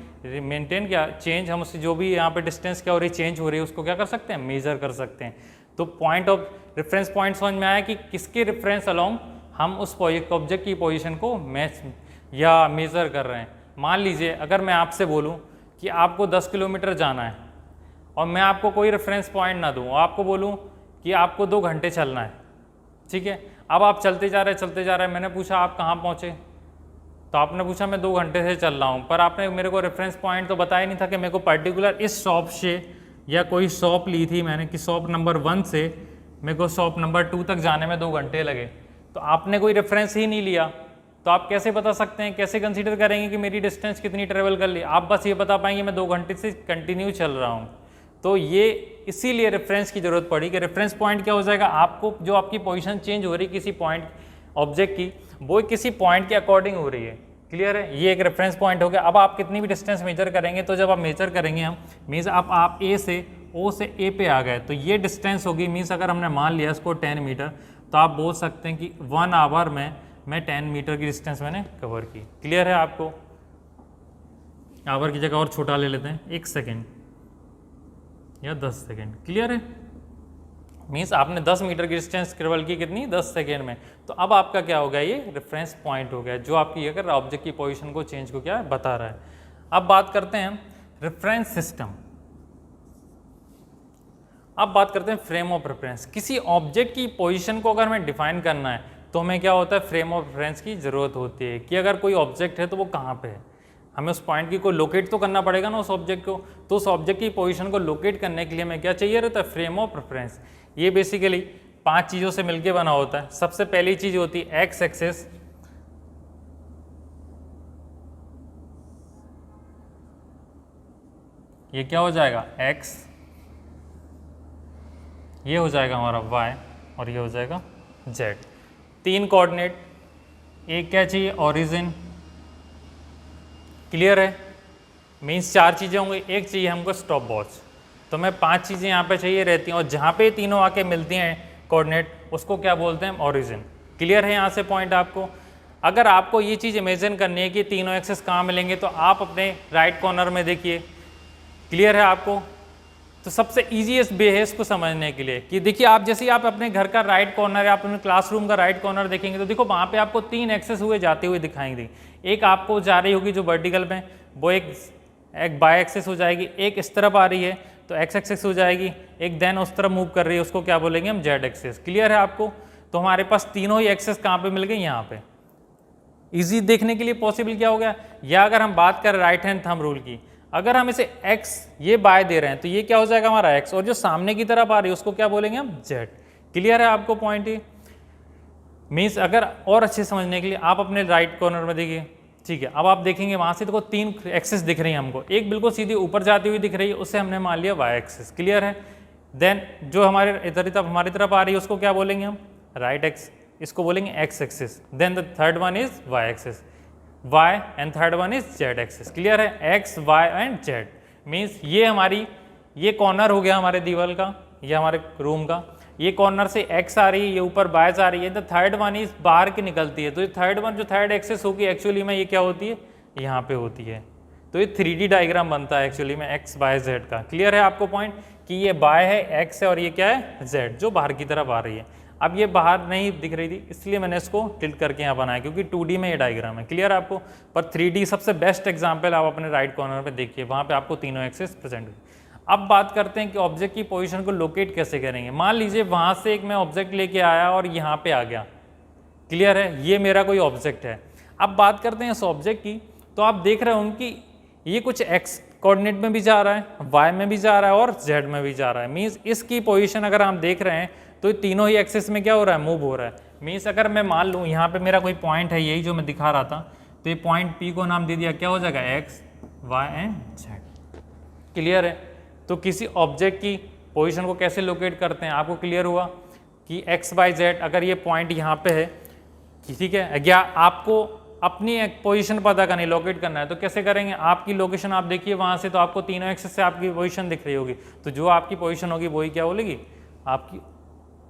मेंटेन क्या चेंज, हम उससे जो भी यहाँ पे डिस्टेंस क्या हो रही है, चेंज हो रही है, उसको क्या कर सकते हैं, मेजर कर सकते हैं। तो पॉइंट ऑफ रेफरेंस पॉइंट समझ में आया कि किसके रेफरेंस अलोंग हम उस ऑब्जेक्ट की पोजीशन को मैच या मेज़र कर रहे हैं। मान लीजिए अगर मैं आपसे बोलूं कि आपको 10 किलोमीटर जाना है और मैं आपको कोई रेफरेंस पॉइंट ना दूं, आपको बोलूं कि आपको 2 घंटे चलना है, ठीक है, अब आप चलते जा रहे हैं, मैंने पूछा आप कहाँ पहुँचे, तो आपने पूछा मैं 2 घंटे से चल रहा हूँ, पर आपने मेरे को रेफरेंस पॉइंट तो बताया नहीं था कि मेरे को पर्टिकुलर इस शॉप से या कोई शॉप ली थी मैंने कि शॉप नंबर 1 से मेरे को शॉप नंबर 2 तक जाने में 2 घंटे लगे, तो आपने कोई रेफरेंस ही नहीं लिया, तो आप कैसे बता सकते हैं, कैसे कंसीडर करेंगे कि मेरी डिस्टेंस कितनी ट्रेवल कर ली? आप बस ये बता पाएंगे मैं 2 घंटे से कंटिन्यू चल रहा हूँ। तो ये इसीलिए रेफरेंस की ज़रूरत पड़ी कि रेफरेंस पॉइंट क्या हो जाएगा, आपको जो आपकी पोजीशन चेंज हो रही है किसी पॉइंट ऑब्जेक्ट की, वो किसी पॉइंट के अकॉर्डिंग हो रही है। क्लियर है? ये एक रेफरेंस पॉइंट हो गया। अब आप कितनी भी डिस्टेंस मेजर करेंगे, तो जब आप मेजर करेंगे हम मीन्स आप ए से ओ से ए पे आ गए, तो ये डिस्टेंस होगी, मीन्स अगर हमने मान लिया इसको 10 मीटर, तो आप बोल सकते हैं कि 1 आवर में मैं 10 मीटर की डिस्टेंस मैंने कवर की। क्लियर है आपको? आवर की जगह और छोटा ले लेते हैं, 1 सेकेंड या 10 सेकेंड। क्लियर है? मीन्स आपने 10 मीटर की डिस्टेंस कवर की कितनी, 10 सेकेंड में। तो अब आपका क्या हो गया, ये रेफरेंस पॉइंट हो गया, जो आपकी अगर ऑब्जेक्ट की पोजीशन को चेंज को क्या बता रहा है। अब बात करते हैं रेफरेंस सिस्टम। अब बात करते हैं फ्रेम ऑफ रेफरेंस। किसी ऑब्जेक्ट की पोजीशन को अगर हमें डिफाइन करना है तो हमें क्या होता है, फ्रेम ऑफ रेफरेंस की ज़रूरत होती है कि अगर कोई ऑब्जेक्ट है तो वो कहाँ पे है, हमें उस पॉइंट की को लोकेट तो करना पड़ेगा ना उस ऑब्जेक्ट को, तो उस ऑब्जेक्ट की पोजीशन को लोकेट करने के लिए हमें क्या चाहिए रहता है, फ्रेम ऑफ रेफरेंस। ये बेसिकली 5 चीज़ों से मिलकर बना होता है। सबसे पहली चीज़ होती है एक्स एक्सेस, ये क्या हो जाएगा एक्स, ये हो जाएगा हमारा y और ये हो जाएगा z। 3 कोऑर्डिनेट, एक क्या चाहिए, ओरिजिन। क्लियर है? मीन्स 4 चीज़ें होंगी, एक चाहिए हमको स्टॉप वॉच। तो मैं 5 चीज़ें यहाँ पे चाहिए रहती हैं और जहाँ पे तीनों आके मिलती हैं कोऑर्डिनेट, उसको क्या बोलते हैं, ओरिजिन। क्लियर है यहाँ से पॉइंट आपको? अगर आपको ये चीज़ इमेजिन करनी है कि तीनों एक्सेस कहाँ मिलेंगे, तो आप अपने राइट कॉर्नर में देखिए। क्लियर है आपको? तो सबसे ईजीएस्ट वे है इसको समझने के लिए कि देखिए आप जैसे आप अपने घर का राइट कॉर्नर या आप अपने क्लासरूम का राइट कॉर्नर देखेंगे, तो देखो वहाँ पे आपको 3 एक्सेस हुए जाते हुए दिखाएंगे। एक आपको जा रही होगी जो वर्टिकल में, वो एक बाय एक्सेस हो जाएगी, एक इस तरफ आ रही है तो एक्स एक्सेस हो जाएगी, एक देन उस तरफ मूव कर रही है, उसको क्या बोलेंगे हम, जेड एक्सेस। क्लियर है आपको? तो हमारे पास तीनों ही एक्सेस कहाँ पे मिल गए, यहाँ पे। इजी देखने के लिए पॉसिबल क्या हो गया, या अगर हम बात करें राइट हैंड थंब रूल की, अगर हम इसे x ये बाय दे रहे हैं तो ये क्या हो जाएगा हमारा x, और जो सामने की तरफ आ रही है उसको क्या बोलेंगे हम z। क्लियर है आपको पॉइंट ये? मीन्स अगर और अच्छे समझने के लिए आप अपने राइट कॉर्नर में देखिए, ठीक है। अब आप देखेंगे वहां से देखो तीन एक्सेस दिख रही है हमको, एक बिल्कुल सीधी ऊपर जाती हुई दिख रही है, उससे हमने मान लिया y एक्सेस। क्लियर है? देन जो हमारे इधर तरफ हमारी तरफ आ रही है उसको क्या बोलेंगे हम, राइट एक्स, इसको बोलेंगे x axis. Then the third one is y axis, y and third one is z axis. Clear है? x, y and z means ये हमारी ये कॉर्नर हो गया हमारे दीवार का, ये हमारे रूम का, ये कॉर्नर से x आ रही है, ये ऊपर y आ रही है। द थर्ड वन इज बाहर की निकलती है, तो ये थर्ड वन जो थर्ड एक्सिस होगी एक्चुअली में ये क्या होती है, यहाँ पे होती है। तो ये 3D डायग्राम बनता है एक्चुअली में x, y, z का। क्लियर है आपको पॉइंट कि ये y है, x है और ये क्या है z, जो बाहर की तरफ आ रही है। अब ये बाहर नहीं दिख रही थी इसलिए मैंने इसको टिल्ट करके यहाँ बनाया, क्योंकि 2D में ये डायग्राम है। क्लियर है आपको? पर 3D सबसे बेस्ट एग्जाम्पल आप अपने राइट कॉर्नर पे देखिए, वहाँ पे आपको तीनों एक्सेस प्रेजेंट हुई। अब बात करते हैं कि ऑब्जेक्ट की पोजीशन को लोकेट कैसे करेंगे। मान लीजिए वहाँ से एक मैं ऑब्जेक्ट लेके आया और यहाँ पे आ गया। क्लियर है? ये मेरा कोई ऑब्जेक्ट है। अब बात करते हैं इस ऑब्जेक्ट की, तो आप देख रहे होंगे कि ये कुछ एक्स कोऑर्डिनेट में भी जा रहा है, वाई में भी जा रहा है और जेड में भी जा रहा है। मीन्स इसकी पोजीशन अगर हम देख रहे हैं तो ये तीनों ही एक्सेस में क्या हो रहा है, मूव हो रहा है। मीन्स अगर मैं मान लूँ यहाँ पे मेरा कोई पॉइंट है, यही जो मैं दिखा रहा था, तो ये पॉइंट पी को नाम दे दिया, क्या हो जाएगा X, Y and Z. Clear है? तो किसी ऑब्जेक्ट की पोजीशन को कैसे लोकेट करते हैं, आपको क्लियर हुआ कि एक्स वाई जेड, अगर ये पॉइंट यहाँ पे है, ठीक है, या आपको अपनी एक पोजीशन पता करनी, लोकेट करना है, तो कैसे करेंगे। आपकी लोकेशन आप देखिए वहाँ से, तो आपको तीनों एक्सेस से आपकी पोजीशन दिख रही होगी, तो जो आपकी पोजीशन होगी वही क्या बोलेगी, आपकी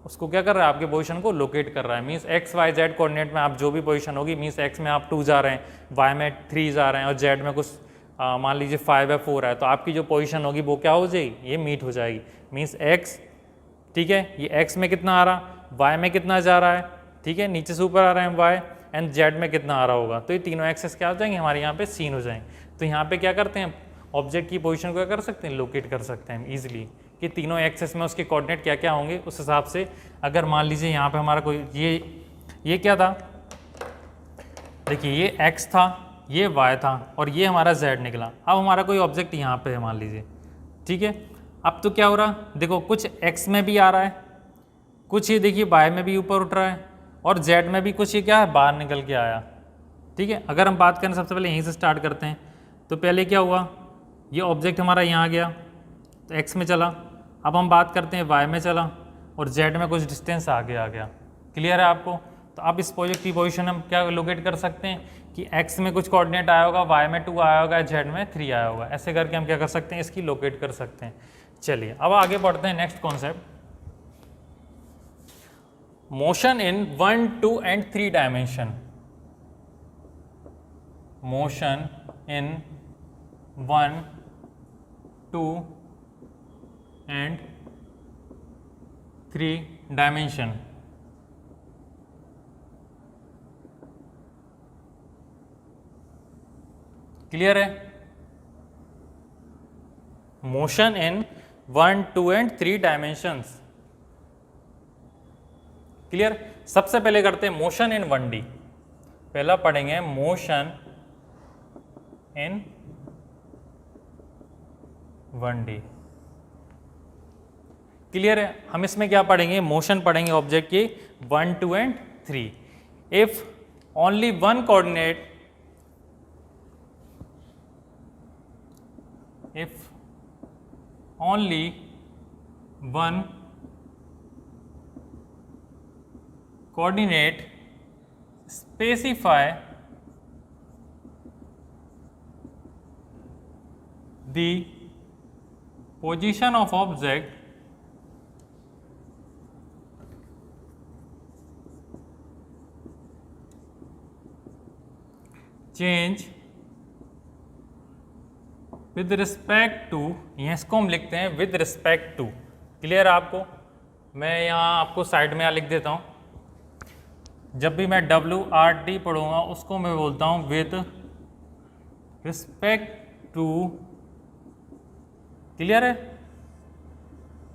उसको क्या कर रहा है, आपके पोजीशन को लोकेट कर रहा है। Means X Y Z coordinate में आप जो भी पोजीशन होगी, मीन्स एक्स में आप 2 जा रहे हैं, वाई में 3 जा रहे हैं और जेड में कुछ मान लीजिए 5 या 4 है, तो आपकी जो पोजीशन होगी वो क्या हो जाएगी, ये मीट हो जाएगी। मीन्स एक्स, ठीक है, ये एक्स में कितना आ रहा, वाई में कितना जा रहा है, ठीक है, नीचे से ऊपर आ रहे हैं वाई, एंड जेड में कितना आ रहा होगा, तो ये तीनों एक्सेस क्या हो जाएंगे हमारे यहाँ पे सीन हो जाएंगे। तो यहाँ पे क्या करते हैं, ऑब्जेक्ट की पोजीशन को क्या कर सकते हैं, लोकेट कर सकते हैं ईजिली, कि तीनों एक्सेस में उसके कोऑर्डिनेट क्या क्या होंगे। उस हिसाब से अगर मान लीजिए यहाँ पे हमारा कोई ये क्या था, देखिए ये एक्स था, ये वाई था और ये हमारा जेड निकला। अब हमारा कोई ऑब्जेक्ट यहाँ पे है मान लीजिए, ठीक है। अब तो क्या हो रहा, देखो कुछ एक्स में भी आ रहा है, कुछ ये देखिए वाई में भी ऊपर उठ रहा है और जेड में भी कुछ ये क्या है, बाहर निकल के आया। ठीक है, अगर हम बात करें सबसे पहले यहीं से स्टार्ट करते हैं, तो पहले क्या हुआ, ये ऑब्जेक्ट हमारा यहाँ गया तो एक्स में चला। अब हम बात करते हैं वाई में चला और जेड में कुछ डिस्टेंस आगे आ गया। क्लियर है आपको? तो अब इस प्रोजेक्ट की पोजीशन हम क्या लोकेट कर सकते हैं कि एक्स में कुछ कोऑर्डिनेट आया होगा, वाई में 2 आया होगा, जेड में 3 आया होगा। ऐसे करके हम क्या कर सकते हैं, इसकी लोकेट कर सकते हैं। चलिए अब आगे बढ़ते हैं next concept, motion in 1, 2 and 3 dimension. Motion in 1, 2 and 3 dimension. Clear है? Motion in 1, 2 and 3 dimensions. Clear? सबसे पहले करते हैं मोशन इन 1D। पहला पढ़ेंगे मोशन इन 1D। क्लियर है? हम इसमें क्या पढ़ेंगे, मोशन पढ़ेंगे ऑब्जेक्ट की 1, 2 and 3। If only one coordinate, if only one coordinate specify the position of object change with respect to, यहाँ इसको हम लिखते हैं विद रिस्पेक्ट टू। क्लियर है आपको? मैं यहाँ आपको साइड में यहाँ लिख देता हूँ। जब भी मैं WRT पढ़ूंगा उसको मैं बोलता हूँ विद रिस्पेक्ट टू। क्लियर है?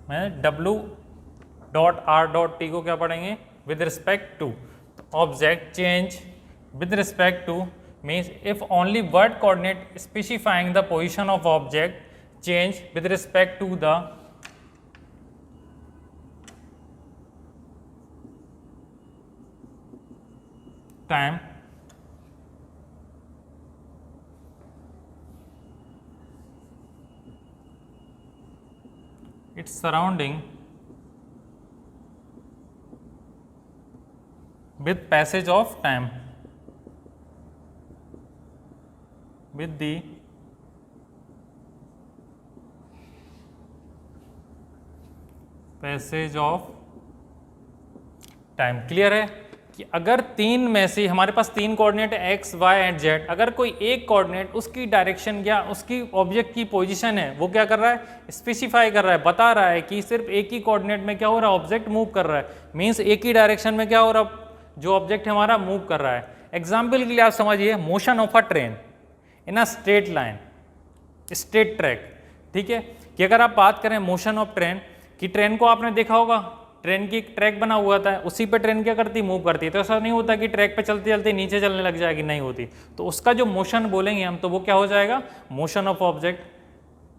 मैं W.R.T को क्या पढ़ेंगे, with respect to. Object change with respect to means if only word coordinate specifying the position of object change with respect to the time, its surrounding with passage of time, with the passage of time. Clear है कि अगर तीन में से हमारे पास तीन coordinate है x Y and Z, अगर कोई एक कोऑर्डिनेट उसकी डायरेक्शन या उसकी ऑब्जेक्ट की पोजीशन है वो क्या कर रहा है, स्पेसिफाई कर रहा है, बता रहा है कि सिर्फ एक ही कोऑर्डिनेट में क्या हो रहा है, ऑब्जेक्ट मूव कर रहा है, मीन्स एक ही डायरेक्शन में क्या हो रहा है, जो ऑब्जेक्ट हमारा मूव कर रहा है। एग्जाम्पल के लिए आप समझिए motion of a train in a straight line, straight track. ठीक है कि अगर आप बात करें मोशन ऑफ ट्रेन की, ट्रेन को आपने देखा होगा, ट्रेन की ट्रैक बना हुआ था, उसी पे ट्रेन क्या करती, मूव करती है। तो ऐसा नहीं होता कि ट्रैक पे चलते चलते नीचे चलने लग जाएगी, नहीं होती। तो उसका जो मोशन बोलेंगे हम, तो वो क्या हो जाएगा, मोशन ऑफ ऑब्जेक्ट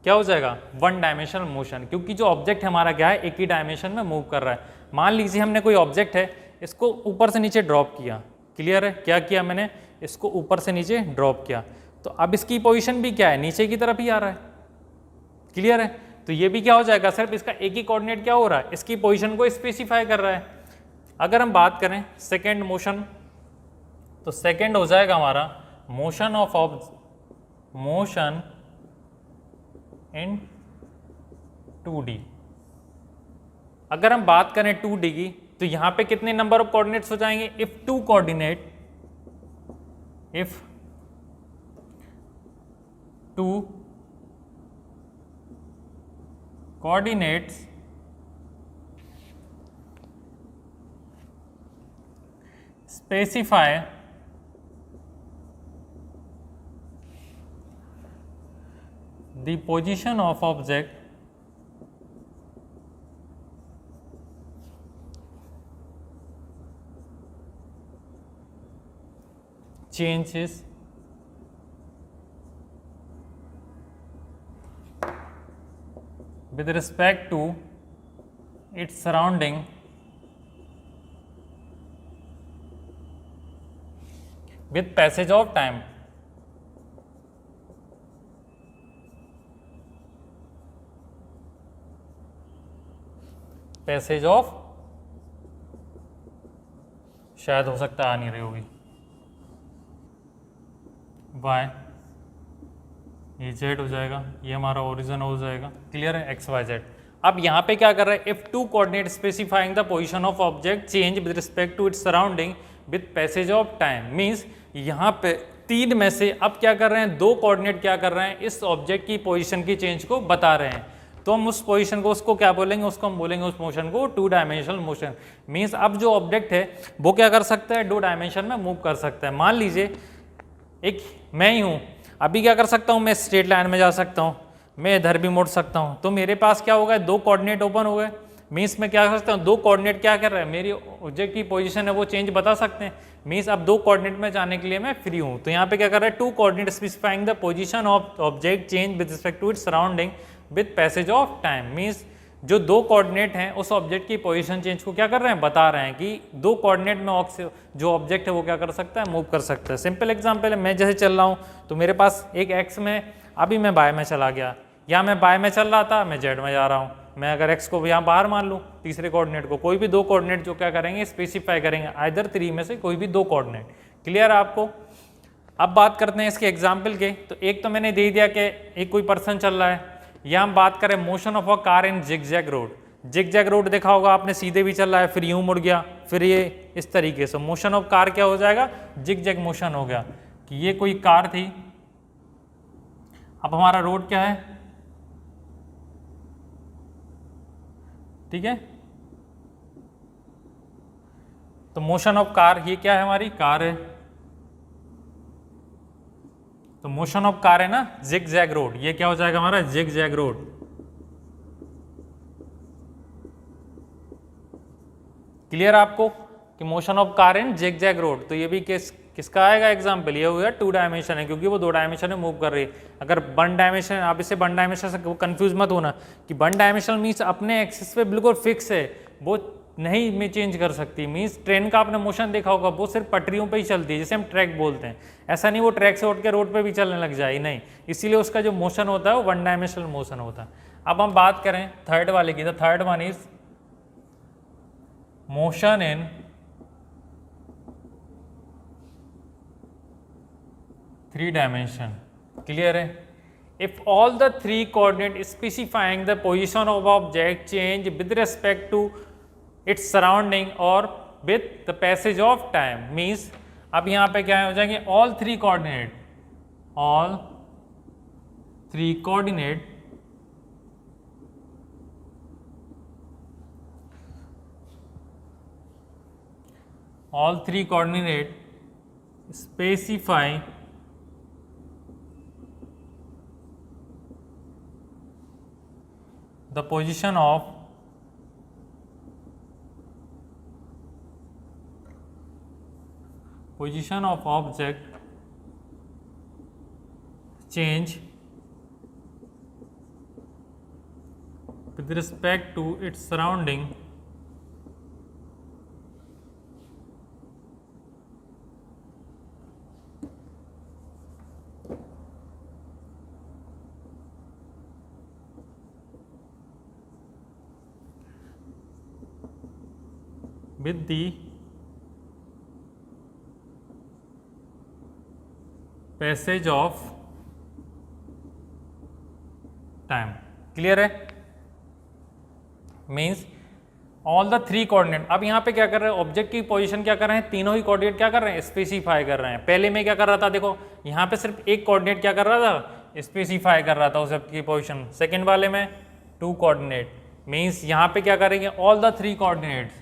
क्या हो जाएगा, वन डायमेंशनल मोशन, क्योंकि जो ऑब्जेक्ट हमारा क्या है, एक ही डायमेंशन में मूव कर रहा है। मान लीजिए हमने कोई ऑब्जेक्ट है, इसको ऊपर से नीचे ड्रॉप किया। क्लियर है, क्या किया मैंने, इसको ऊपर से नीचे ड्रॉप किया, तो अब इसकी पोजीशन भी क्या है, नीचे की तरफ ही आ रहा है। क्लियर है, तो ये भी क्या हो जाएगा, सिर्फ इसका एक ही कोऑर्डिनेट क्या हो रहा है, इसकी पोजीशन को स्पेसिफाई कर रहा है। अगर हम बात करें सेकंड मोशन, तो सेकंड हो जाएगा हमारा motion of motion in 2D। अगर हम बात करें 2D की, तो यहां पे कितने नंबर ऑफ कोऑर्डिनेट्स हो जाएंगे, if two coordinates specify the position of object changes with respect to its surrounding with passage of time। Passage of, शायद हो सकता है आ नहीं रही होगी, वाई, ये जेड हो जाएगा, ये हमारा ओरिजिन हो जाएगा। क्लियर है, एक्स वाई जेड। अब यहाँ पे क्या कर रहा है, if two coordinate specifying the position of object change with respect to its surrounding with passage of time, means यहाँ पे तीन में से अब क्या कर रहे हैं, दो कोऑर्डिनेट क्या कर रहे हैं, इस ऑब्जेक्ट की पोजीशन की चेंज को बता रहे हैं। तो हम उस पोजीशन को, उसको क्या बोलेंगे, उसको हम बोलेंगे उस मोशन को टू डायमेंशनल मोशन। मींस अब जो ऑब्जेक्ट है वो क्या कर सकता है, दो डायमेंशन में मूव कर सकता है। मान लीजिए एक मैं ही हूँ, अभी क्या कर सकता हूँ, मैं स्ट्रेट लाइन में जा सकता हूँ, मैं इधर भी मुड़ सकता हूँ, तो मेरे पास क्या हो गया, दो कोऑर्डिनेट ओपन हो गए। मीन्स मैं क्या कर सकता हूँ, दो कोऑर्डिनेट क्या कर रहा है, मेरी ऑब्जेक्ट की पोजीशन है वो चेंज बता सकते हैं। मीन्स अब दो कोऑर्डिनेट में जाने के लिए मैं फ्री हूँ। तो यहाँ पे क्या कर रहा है, two coordinate specifying the position of object change with respect to its surrounding with passage of time. Means जो दो कोऑर्डिनेट हैं उस ऑब्जेक्ट की पोजीशन चेंज को क्या कर रहे हैं, बता रहे हैं कि दो कोऑर्डिनेट में जो ऑब्जेक्ट है वो क्या कर सकता है, मूव कर सकता है। सिंपल एग्जांपल है, मैं जैसे चल रहा हूँ तो मेरे पास एक एक्स में, अभी मैं बाय में चला गया, या मैं बाय में चल रहा था, मैं जेड में जा रहा हूँ। मैं अगर एक्स को यहाँ बाहर मान लूँ, तीसरे कोऑर्डिनेट को, कोई भी दो कोऑर्डिनेट जो क्या करेंगे, स्पेसिफाई करेंगे आइदर थ्री में से कोई भी दो कोऑर्डिनेट। क्लियर है आपको। अब बात करते हैं इसके एग्जाम्पल के। तो एक तो मैंने दे दिया कि एक कोई पर्सन चल रहा है, या हम बात करें motion of a car in zigzag road. Zigzag road देखा होगा आपने, सीधे भी चल रहा है, फिर यूं मुड़ गया, फिर ये इस तरीके से। मोशन ऑफ कार क्या हो जाएगा, जिगजैग मोशन हो गया। कि ये कोई कार थी, अब हमारा रोड क्या है, ठीक है, तो मोशन ऑफ कार, ये क्या है, हमारी कार है, तो मोशन ऑफ कार है ना, जिगजैग रोड, ये क्या हो जाएगा हमारा, जिगजैग रोड। क्लियर आपको। कि motion of car in zigzag road, तो ये भी किसका आएगा एग्जाम्पल, ये हो गया 2 डायमेंशन है क्योंकि वो 2 डायमेंशन में मूव कर रही है। अगर 1 डायमेंशन, आप इसे 1 डायमेंशन से कंफ्यूज मत होना कि 1 डायमेंशनल मीन्स अपने एक्सिस पे बिल्कुल फिक्स है, वो नहीं में चेंज कर सकती। मीन्स ट्रेन का आपने मोशन देखा होगा, वो सिर्फ पटरियों पे ही चलती है, जैसे हम ट्रैक बोलते हैं। ऐसा नहीं वो ट्रैक से उठ के रोड पे भी चलने लग जाए, नहीं, इसीलिए उसका जो मोशन होता है वो 1 डायमेंशनल मोशन होता है। अब हम बात करें थर्ड वाले की, तो third one is motion in three dimension. Clear है? If all the 3 coordinate specifying the position of object change with respect to its surrounding और with the passage of time, means अब यहाँ पे क्या हो जाएंगे, all 3 coordinate, all 3 coordinate specify the position of object change with respect to its surrounding with the passage of time। Clear है? Means all the 3 coordinate. अब यहाँ पे क्या कर रहे हैं, ऑब्जेक्ट की पोजीशन क्या कर रहे हैं, तीनों ही कोऑर्डिनेट क्या कर रहे हैं, स्पेसिफाई कर रहे हैं। पहले में क्या कर रहा था, देखो यहाँ पे सिर्फ एक कोऑर्डिनेट क्या कर रहा था, स्पेसिफाई कर रहा था उस की पोजीशन। सेकंड वाले में 2 कोऑर्डिनेट, मीन्स यहाँ पे क्या करेंगे, all the 3 coordinates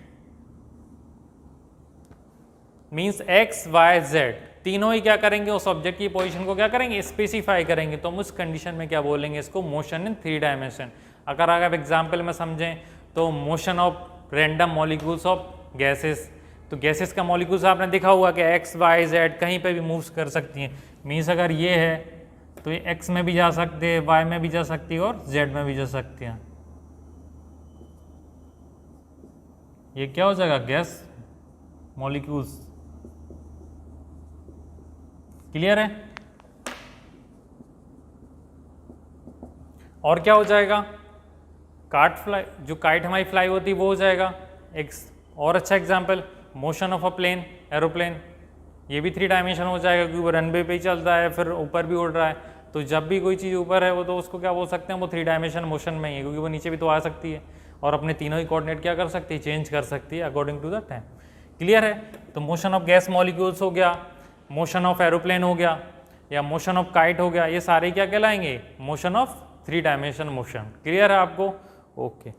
means X Y Z, तीनों ही क्या करेंगे, उस ऑब्जेक्ट की पोजीशन को क्या करेंगे, स्पेसिफाई करेंगे। तो हम उस कंडीशन में क्या बोलेंगे, इसको मोशन इन 3 डायमेंशन। अगर आप एग्जाम्पल में समझें तो motion of random molecules of gases, तो गैसेस का मॉलिक्यूल्स आपने देखा हुआ कि एक्स वाई जेड कहीं पे भी मूव कर सकती हैं। मीन्स अगर ये है तो ये एक्स में भी जा सकते हैं, वाई में भी जा सकती है और जेड में भी जा सकती हैं। ये क्या हो जाएगा, गैस मॉलिक्यूल्स। क्लियर है? और क्या हो जाएगा, जो काइट हमारी फ्लाई होती है वो हो जाएगा। एक और अच्छा example, motion of a plane, aeroplane, ये भी 3 डायमेंशन हो जाएगा क्योंकि वो रनवे पे ही चलता है, फिर ऊपर भी उड़ रहा है। तो जब भी कोई चीज़ ऊपर है वो तो उसको क्या बोल सकते हैं, वो 3 डायमेंशन मोशन में ही है, क्योंकि वो नीचे भी तो आ सकती है और अपने तीनों ही कोऑर्डिनेट क्या कर सकती है, चेंज कर सकती है according to the time. Clear है? तो मोशन ऑफ गैस मॉलिक्यूल्स हो गया, मोशन ऑफ एरोप्लेन हो गया, या मोशन ऑफ काइट हो गया, ये सारे क्या कहलाएंगे, motion of 3 dimension motion. Clear है आपको? ओके।